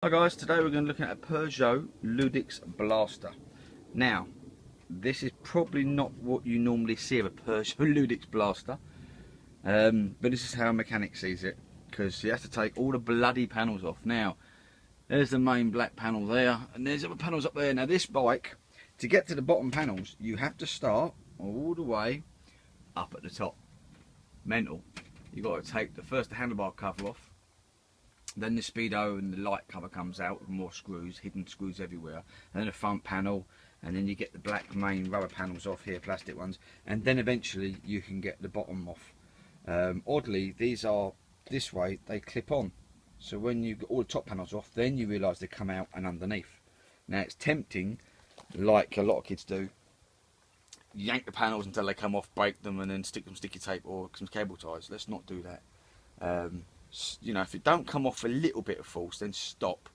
Hi guys, today we're going to look at a Peugeot Ludix Blaster. Now, this is probably not what you normally see of a Peugeot Ludix Blaster, but this is how a mechanic sees it, because he has to take all the bloody panels off. Now, there's the main black panel there, and there's other panels up there. Now this bike, to get to the bottom panels, you have to start all the way up at the top. Mental. You've got to take the handlebar cover off. Then the speedo and the light cover comes out with more screws, hidden screws everywhere. And then the front panel, and then you get the black main rubber panels off here, plastic ones. And then eventually you can get the bottom off. Oddly, these are this way, they clip on. So when you get all the top panels off, then you realise they come out and underneath. Now it's tempting, like a lot of kids do, yank the panels until they come off, break them, and then stick them sticky tape or some cable ties. Let's not do that. You know, if it don't come off a little bit of force, then stop,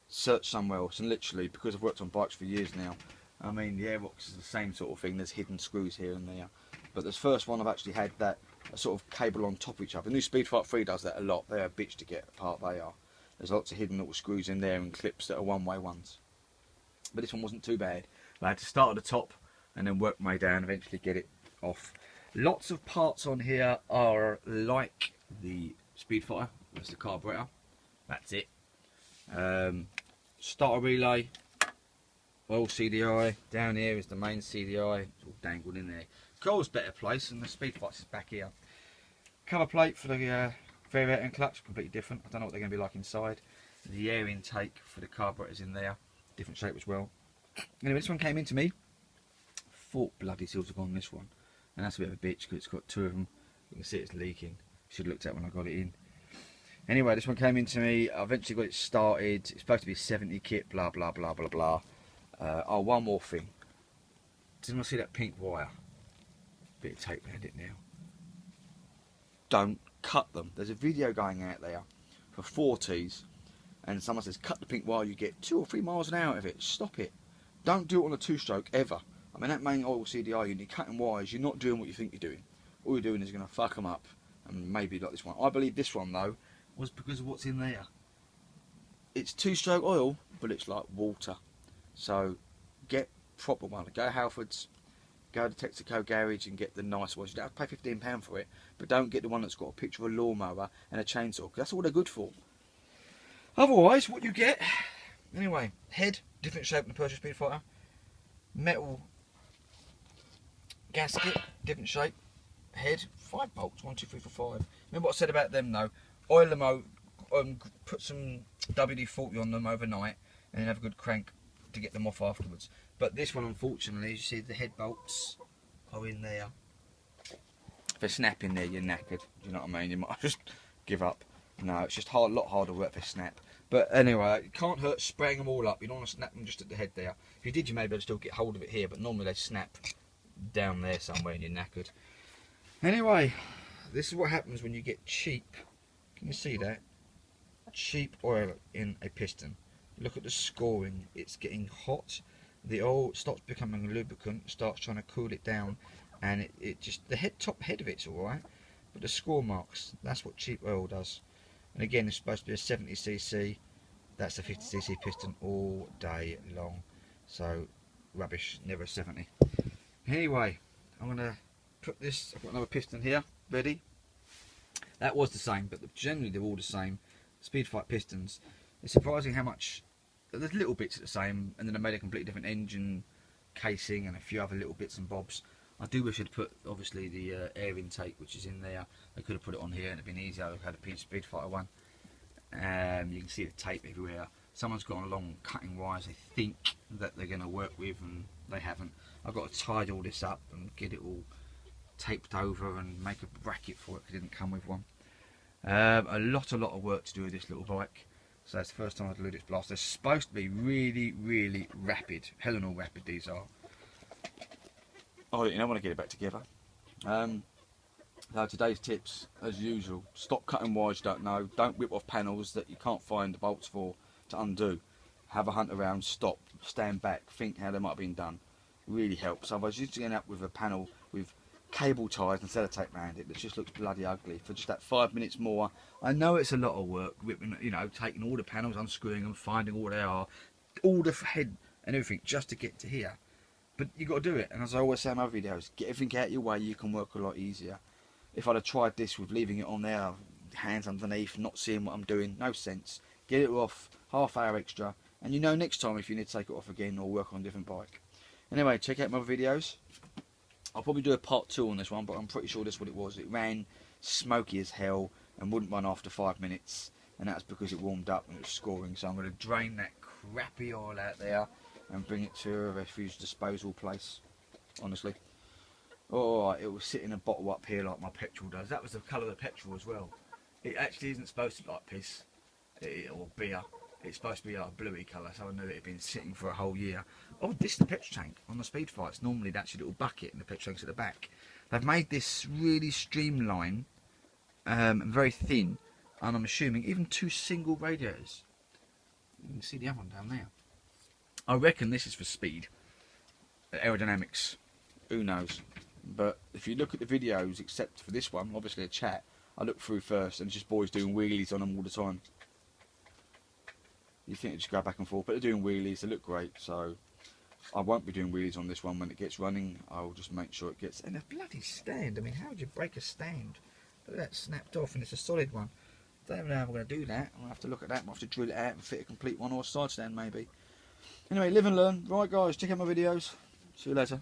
search somewhere else. And literally, because I've worked on bikes for years now, I mean, the airbox is the same sort of thing. There's hidden screws here and there, but this first one I've actually had that a sort of cable on top of each other. The new Speedfight 3 does that a lot. They're a bitch to get apart, they are. There's lots of hidden little screws in there and clips that are one-way ones, but this one wasn't too bad. I had to start at the top and then work my way down, eventually get it off. Lots of parts on here are like the Speedfighter. That's the carburetor. That's it. Starter relay, oil CDI. Down here is the main CDI. It's all dangled in there. Coil's better place, and the Speedfighter's back here. Cover plate for the variator and clutch, completely different. I don't know what they're going to be like inside. The air intake for the carburetor's in there, different shape as well. Anyway, this one came into me. Thought bloody seals have gone on this one, and that's a bit of a bitch because it's got two of them. You can see it's leaking. Should have looked at when I got it in. Anyway, this one came into me. I eventually got it started. It's supposed to be 70 kit, blah blah blah blah blah. Oh, one more thing. Didn't I see that pink wire? Bit of tape around it now. Don't cut them. There's a video going out there for 40s, and someone says cut the pink wire, you get 2 or 3 miles an hour out of it. Stop it. Don't do it on a 2-stroke ever. I mean, that main oil CDI unit, cutting wires, you're not doing what you think you're doing. All you're doing is going to fuck them up, and maybe like this one. I believe this one though was because of what's in there. It's 2-stroke oil, but it's like water. So get proper one. Go Halfords, go to Texaco garage and get the nice ones. You don't have to pay £15 for it, but don't get the one that's got a picture of a lawnmower and a chainsaw, because that's all they're good for. Otherwise, what you get, anyway, head, different shape than the Peugeot Speedfighter. Metal gasket, different shape. Head, 5 bolts, 1, 2, 3, 4, 5. Remember what I said about them though? Oil them out, put some WD-40 on them overnight, and then have a good crank to get them off afterwards. But this one, unfortunately, as you see, the head bolts are in there. If they snap in there, you're knackered. Do you know what I mean? You might just give up. No, it's just a lot harder work if they snap. But anyway, it can't hurt spraying them all up. You don't want to snap them just at the head there. If you did, you may be able to still get hold of it here, but normally they snap down there somewhere and you're knackered. Anyway, this is what happens when you get cheap. Can you see that? Cheap oil in a piston. Look at the scoring. It's getting hot. The oil stops becoming lubricant, starts trying to cool it down, and it just, the top head of it's alright, but the score marks, that's what cheap oil does. And again, it's supposed to be a 70cc. That's a 50cc piston all day long. So rubbish, never a 70. Anyway, I'm gonna put this, I've got another piston here ready. That was the same, but generally they're all the same. Speedfight pistons. It's surprising how much, there's little bits the same, and then I made a completely different engine casing and a few other little bits and bobs. I do wish I'd put obviously the air intake, which is in there. I could have put it on here and it'd been easier. I've had a Speedfighter one. You can see the tape everywhere. Someone's got along cutting wires they think that they're going to work with, and they haven't. I've got to tidy all this up and get it all taped over and make a bracket for it because it didn't come with one. A lot of work to do with this little bike. So that's the first time I've had a Ludix Blaster. They're supposed to be really rapid. Hell and all rapid these are. Oh, you know, I want to get it back together. Now today's tips, as usual, stop cutting wires you don't know. Don't whip off panels that you can't find the bolts for to undo. Have a hunt around, stop, stand back, think how they might have been done. Really helps. Otherwise you're just going up with a panel with cable ties and sellotape around it that just looks bloody ugly for just that 5 minutes more. I know it's a lot of work, ripping, you know, taking all the panels, unscrewing them, finding all they are, all the head and everything just to get to here. But you got to do it, and as I always say in my videos, get everything out of your way, you can work a lot easier. If I'd have tried this with leaving it on there, hands underneath, not seeing what I'm doing, no sense. Get it off, half hour extra, and you know next time if you need to take it off again or work on a different bike. Anyway, check out my other videos. I'll probably do a part 2 on this one, but I'm pretty sure that's what it was. It ran smoky as hell and wouldn't run after 5 minutes, and that's because it warmed up and it was scoring. So I'm going to drain that crappy oil out there and bring it to a refuse disposal place, honestly. Alright, it will sit in a bottle up here like my petrol does. That was the colour of the petrol as well. It actually isn't supposed to look like piss or beer. It's supposed to be a bluey colour, so I knew it had been sitting for a whole year. Oh, this is the petrol tank on the Speed Fights. Normally that's your little bucket and the petrol tank's at the back. They've made this really streamlined and very thin, and I'm assuming even 2 single radiators. You can see the other one down there. I reckon this is for speed. Aerodynamics, who knows. But if you look at the videos, except for this one, obviously a chat, I look through first and it's just boys doing wheelies on them all the time. You think they just go back and forth, but they're doing wheelies, they look great, so I won't be doing wheelies on this one when it gets running. I'll just make sure it gets... And a bloody stand, I mean, how would you break a stand? Look at that, snapped off, and it's a solid one. I don't even know how I'm going to do that. I'll have to look at that, I'll have to drill it out and fit a complete one or a side stand maybe. Anyway, live and learn. Right guys, check out my videos. See you later.